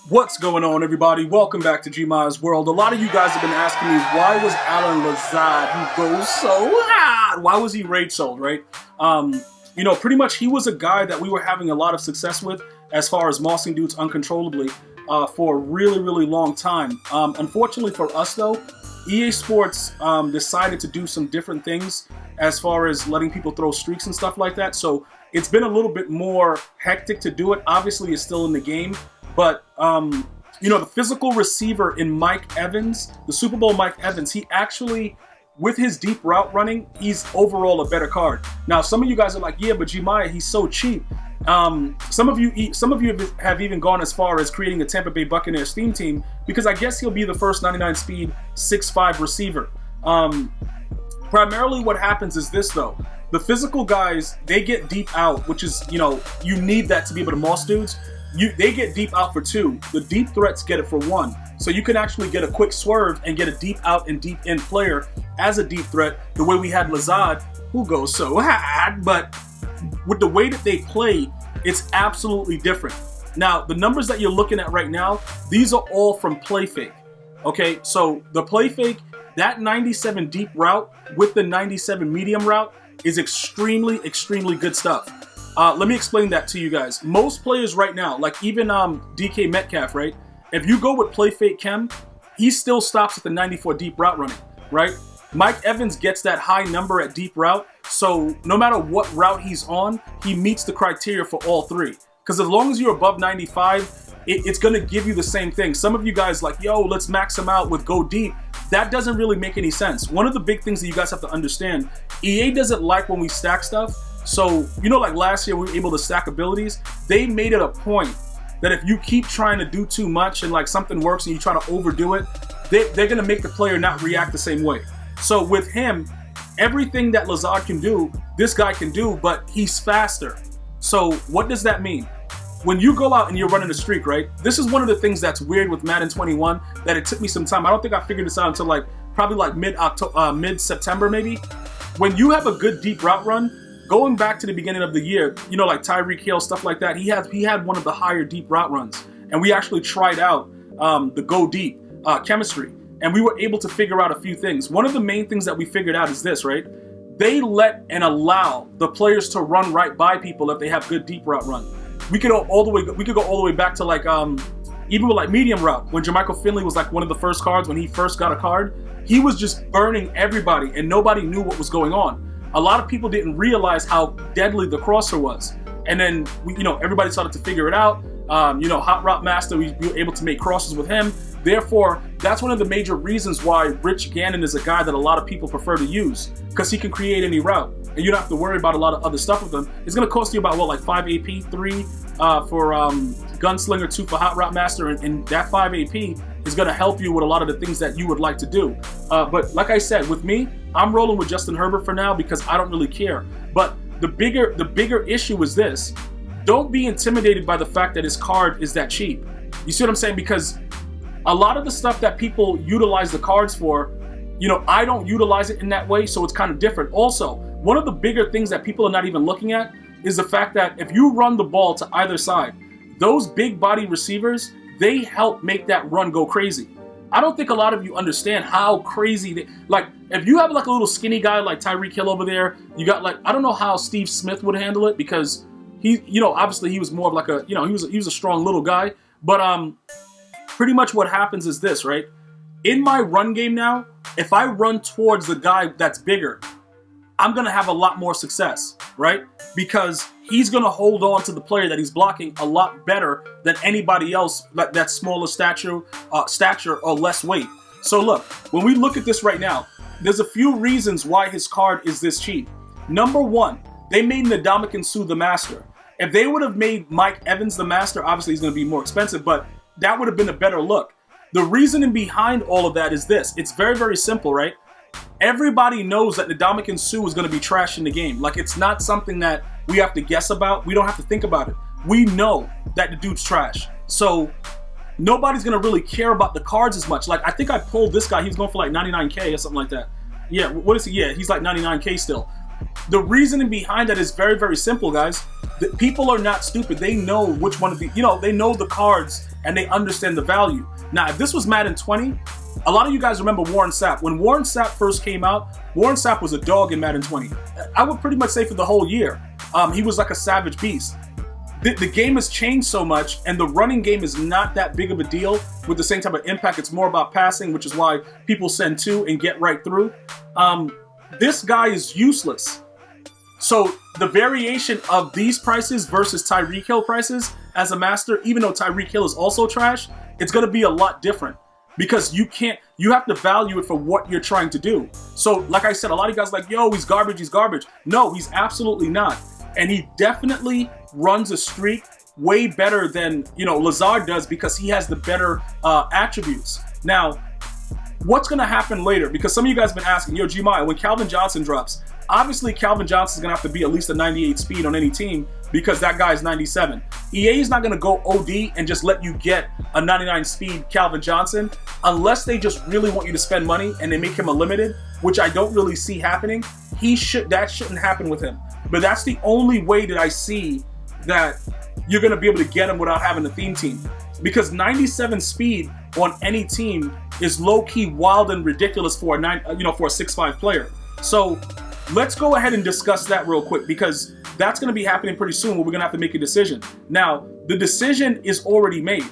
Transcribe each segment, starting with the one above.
What's going on, everybody? Welcome back to GmiasWorld. A lot of you guys have been asking me, why was Allan Lazard, who goes so hard, why was he rage sold, right? Pretty much he was a guy that we were having a lot of success with as far as mossing dudes uncontrollably for a really, really long time. Unfortunately for us, though, EA Sports decided to do some different things as far as letting people throw streaks and stuff like that. So it's been a little bit more hectic to do it. Obviously, it's still in the game. But, the physical receiver in Mike Evans, the Super Bowl Mike Evans, he actually, with his deep route running, he's overall a better card. Now, some of you guys are like, yeah, but Gmia, he's so cheap. Some of you have even gone as far as creating a Tampa Bay Buccaneers theme team because I guess he'll be the first 99 speed 6'5" receiver. Primarily what happens is this, though. The physical guys, they get deep out, which is, you need that to be able to moss dudes. They get deep out for 2. The deep threats get it for 1. So you can actually get a quick swerve and get a deep out and deep in player as a deep threat, the way we had Lazard, who goes so hard. But with the way that they play, it's absolutely different. Now, the numbers that you're looking at right now, these are all from play fake. Okay, so the play fake, that 97 deep route with the 97 medium route is extremely, extremely good stuff. Let me explain that to you guys. Most players right now, like even DK Metcalf, right? If you go with play fake chem, he still stops at the 94 deep route running, right? Mike Evans gets that high number at deep route, so no matter what route he's on, he meets the criteria for all 3. Because as long as you're above 95, it's going to give you the same thing. Some of you guys like, yo, let's max him out with go deep. That doesn't really make any sense. One of the big things that you guys have to understand, EA doesn't like when we stack stuff. So, like last year we were able to stack abilities. They made it a point that if you keep trying to do too much and like something works and you try to overdo it, they're going to make the player not react the same way. So with him, everything that Lazard can do, this guy can do, but he's faster. So what does that mean? When you go out and you're running a streak, right? This is one of the things that's weird with Madden 21 that it took me some time. I don't think I figured this out until probably mid-September maybe. When you have a good deep route run, going back to the beginning of the year, like Tyreek Hill, stuff like that, he had one of the higher deep route runs. And we actually tried out the go deep chemistry. And we were able to figure out a few things. One of the main things that we figured out is this, right? They let and allow the players to run right by people if they have good deep route run. We could go all the way back to even with medium route, when Jermichael Finley was one of the first cards, when he first got a card, he was just burning everybody and nobody knew what was going on. A lot of people didn't realize how deadly the crosser was. And then, everybody started to figure it out. Hot Route Master, we were able to make crosses with him. Therefore, that's one of the major reasons why Rich Gannon is a guy that a lot of people prefer to use, because he can create any route. And you don't have to worry about a lot of other stuff with him. It's going to cost you about, 5 AP, 3 for Gunslinger, 2 for Hot Route Master. And that 5 AP is going to help you with a lot of the things that you would like to do. But like I said, with me, I'm rolling with Justin Herbert for now because I don't really care. But the bigger issue is this. Don't be intimidated by the fact that his card is that cheap. You see what I'm saying? Because a lot of the stuff that people utilize the cards for, I don't utilize it in that way, so it's kind of different. Also, one of the bigger things that people are not even looking at is the fact that if you run the ball to either side, those big body receivers, they help make that run go crazy. I don't think a lot of you understand how crazy they, if you have a little skinny guy like Tyreek Hill over there, you got I don't know how Steve Smith would handle it because he, obviously he was more of he was a strong little guy, but pretty much what happens is this, right? In my run game now, if I run towards the guy that's bigger, I'm going to have a lot more success, right? Because he's going to hold on to the player that he's blocking a lot better than anybody else that's smaller stature or less weight. So look, when we look at this right now, there's a few reasons why his card is this cheap. Number 1, they made Evans and Suh the master. If they would have made Mike Evans the master, obviously he's going to be more expensive, but that would have been a better look. The reasoning behind all of that is this. It's very, very simple, right? Everybody knows that Evans and Suh is going to be trash in the game. It's not something that we have to guess about. We don't have to think about it. We know that the dude's trash. So nobody's going to really care about the cards as much. I think I pulled this guy. He was going for 99K or something like that. Yeah, what is he? Yeah, he's 99K still. The reasoning behind that is very, very simple, guys. The people are not stupid. They know which one of the, they know the cards and they understand the value. Now, if this was Madden 20, a lot of you guys remember Warren Sapp. When Warren Sapp first came out, Warren Sapp was a dog in Madden 20. I would pretty much say for the whole year. He was like a savage beast. The game has changed so much, and the running game is not that big of a deal with the same type of impact. It's more about passing, which is why people send 2 and get right through. This guy is useless. So the variation of these prices versus Tyreek Hill prices as a master, even though Tyreek Hill is also trash, it's going to be a lot different because you have to value it for what you're trying to do. So like I said, a lot of you guys are like, yo, he's garbage, he's garbage. No, he's absolutely not. And he definitely runs a streak way better than, Lazard does because he has the better attributes. Now, what's going to happen later? Because some of you guys have been asking, yo, Gmias, when Calvin Johnson drops, obviously Calvin Johnson is going to have to be at least a 98 speed on any team because that guy is 97. EA is not going to go OD and just let you get a 99 speed Calvin Johnson unless they just really want you to spend money and they make him a limited, which I don't really see happening. That shouldn't happen with him. But that's the only way that I see that you're going to be able to get him without having a theme team. Because 97 speed on any team is low-key wild and ridiculous for a 6'5" player. So let's go ahead and discuss that real quick because that's going to be happening pretty soon where we're going to have to make a decision. Now, the decision is already made.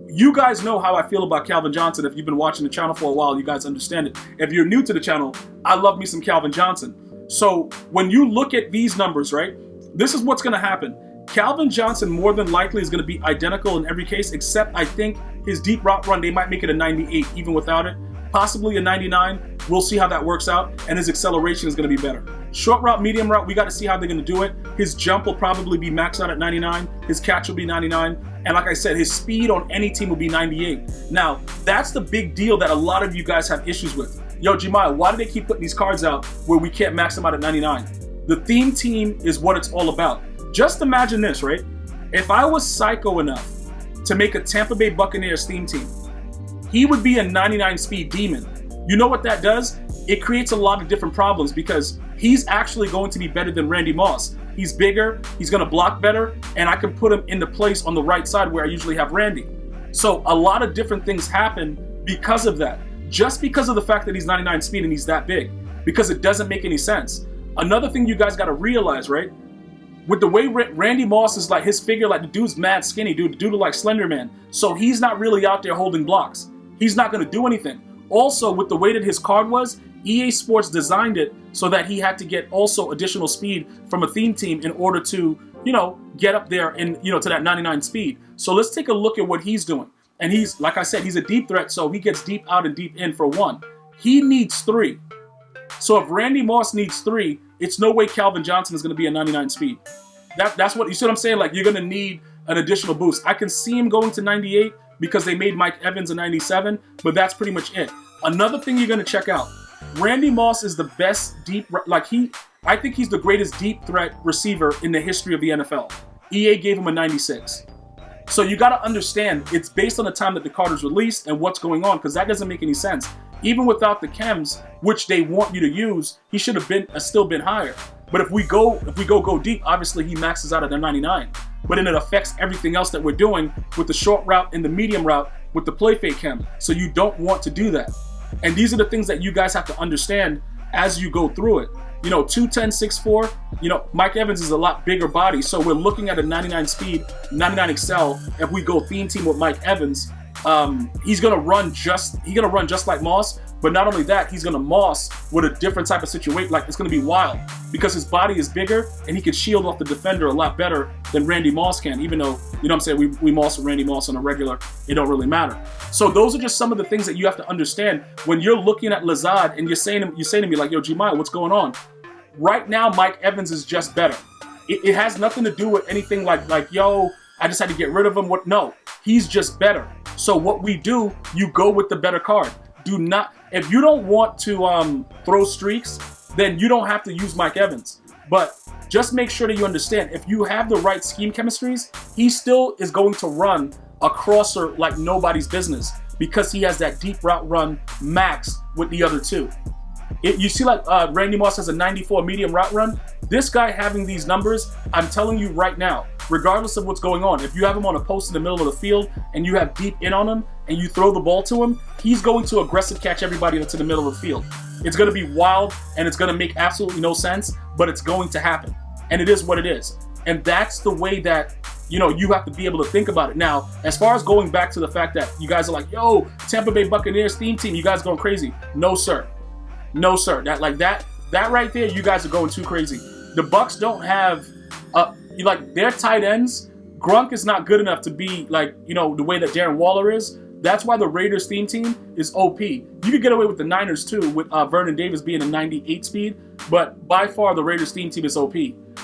You guys know how I feel about Calvin Johnson. If you've been watching the channel for a while, you guys understand it. If you're new to the channel, I love me some Calvin Johnson. So when you look at these numbers, right, this is what's going to happen. Calvin Johnson more than likely is going to be identical in every case, except I think his deep route run, they might make it a 98 even without it. Possibly a 99. We'll see how that works out. And his acceleration is going to be better. Short route, medium route, we got to see how they're going to do it. His jump will probably be maxed out at 99. His catch will be 99. And like I said, his speed on any team will be 98. Now, that's the big deal that a lot of you guys have issues with. Yo, Gmias, why do they keep putting these cards out where we can't max them out at 99? The theme team is what it's all about. Just imagine this, right? If I was psycho enough to make a Tampa Bay Buccaneers theme team, he would be a 99 speed demon. You know what that does? It creates a lot of different problems because he's actually going to be better than Randy Moss. He's bigger, he's going to block better, and I can put him into place on the right side where I usually have Randy. So a lot of different things happen because of that. Just because of the fact that he's 99 speed and he's that big. Because it doesn't make any sense. Another thing you guys got to realize, right? With the way Randy Moss is like his figure, like the dude's mad skinny, dude. The dude is like Slender Man. So he's not really out there holding blocks. He's not going to do anything. Also, with the way that his card was, EA Sports designed it so that he had to get also additional speed from a theme team in order to, get up there and, to that 99 speed. So let's take a look at what he's doing. And he's, like I said, he's a deep threat, so he gets deep out and deep in for 1. He needs 3. So if Randy Moss needs 3, it's no way Calvin Johnson is going to be a 99 speed. That's what, you see what I'm saying? Like, you're going to need an additional boost. I can see him going to 98 because they made Mike Evans a 97, but that's pretty much it. Another thing you're going to check out, Randy Moss is the best deep, I think he's the greatest deep threat receiver in the history of the NFL. EA gave him a 96. So you got to understand, it's based on the time that the card is released and what's going on, because that doesn't make any sense. Even without the chems, which they want you to use, he should have still been higher. But if we go deep, obviously he maxes out at a 99. But then it affects everything else that we're doing with the short route and the medium route with the play fake chem. So you don't want to do that. And these are the things that you guys have to understand as you go through it. 210, 6'4", Mike Evans is a lot bigger body. So we're looking at a 99 speed, 99 excel. If we go theme team with Mike Evans, he's gonna run just like Moss. But not only that, he's gonna Moss with a different type of situation. Like, it's gonna be wild because his body is bigger and he can shield off the defender a lot better than Randy Moss can. Even though, you know what I'm saying, we Moss with Randy Moss on a regular, it don't really matter. So those are just some of the things that you have to understand when you're looking at Lazard and you're saying to me like, yo, Gmias, what's going on? Right now, Mike Evans is just better. It has nothing to do with anything like, yo, I just had to get rid of him. No, he's just better. So what we do, you go with the better card. If you don't want to throw streaks, then you don't have to use Mike Evans. But just make sure that you understand, if you have the right scheme chemistries, he still is going to run a crosser like nobody's business because he has that deep route run maxed with the other two. You see, like Randy Moss has a 94 medium route run. This guy having these numbers, I'm telling you right now, regardless of what's going on, if you have him on a post in the middle of the field and you have deep in on him and you throw the ball to him, he's going to aggressive catch everybody that's in the middle of the field. It's going to be wild and it's going to make absolutely no sense, but it's going to happen. And it is what it is. And that's the way that, you know, you have to be able to think about it. Now, as far as going back to the fact that you guys are like, yo, Tampa Bay Buccaneers theme team, you guys going crazy. No, sir. No, sir. That right there, you guys are going too crazy. The Bucs don't have, like, their tight ends. Gronk is not good enough to be, like, you know, the way that Darren Waller is. That's why the Raiders theme team is OP. You could get away with the Niners, too, with Vernon Davis being a 98 speed. But by far, the Raiders theme team is OP.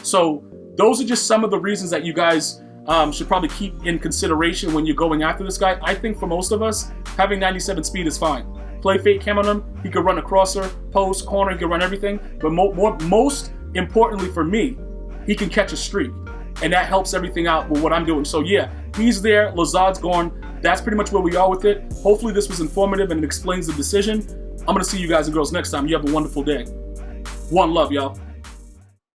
So those are just some of the reasons that you guys should probably keep in consideration when you're going after this guy. I think for most of us, having 97 speed is fine. Play fake cam on him. He could run a crosser, post, corner. He could run everything. But most importantly for me, he can catch a streak. And that helps everything out with what I'm doing. So yeah, he's there. Lazard's gone. That's pretty much where we are with it. Hopefully this was informative and it explains the decision. I'm going to see you guys and girls next time. You have a wonderful day. One love, y'all.